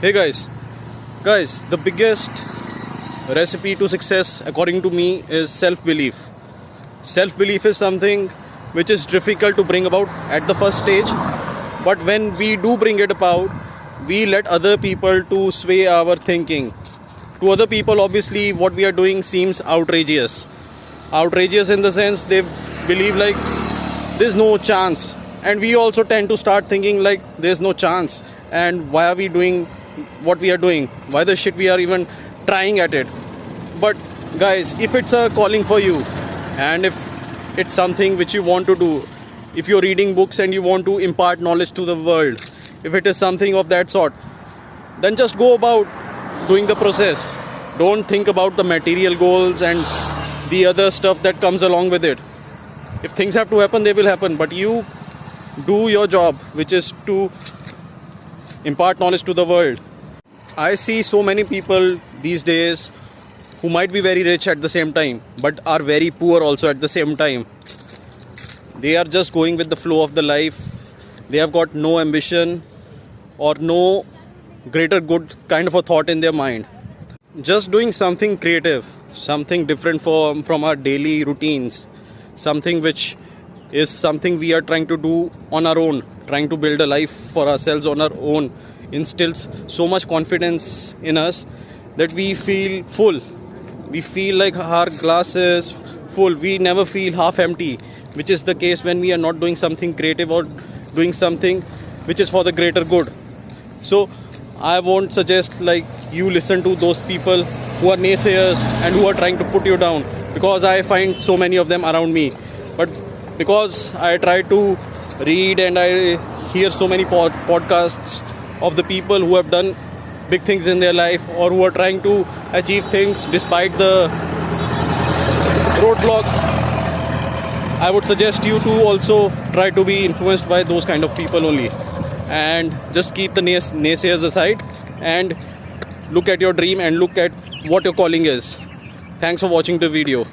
Hey guys, the biggest recipe to success according to me is self-belief. Self-belief is something which is difficult to bring about at the first stage, but when we do bring it about, we let other people to sway our thinking. To other people, obviously, what we are doing seems outrageous. Outrageous in the sense they believe like there's no chance, and we also tend to start thinking like there's no chance, and why are we doing what we are doing? Why the shit we are even trying at it? But guys, if it's a calling for you, and if it's something which you want to do, if you're reading books and you want to impart knowledge to the world, if it is something of that sort, then just go about doing the process. Don't think about the material goals and the other stuff that comes along with it. If things have to happen, they will happen, but you do your job, which is to impart knowledge to the world. I see so many people these days who might be very rich at the same time, but are very poor also at the same time. They are just going with the flow of the life. They have got no ambition or no greater good kind of a thought in their mind. Just doing something creative, something different from our daily routines, something which is something we are trying to do on our own, trying to build a life for ourselves on our own, instills so much confidence in us that we feel full. We feel like our glass is full. We never feel half empty, which is the case when we are not doing something creative or doing something which is for the greater good. So I won't suggest like you listen to those people who are naysayers and who are trying to put you down, because I find so many of them around me. But because I try to read and I hear so many podcasts of the people who have done big things in their life or who are trying to achieve things despite the roadblocks, I would suggest you to also try to be influenced by those kind of people only, and just keep the naysayers aside and look at your dream and look at what your calling is. Thanks for watching the video.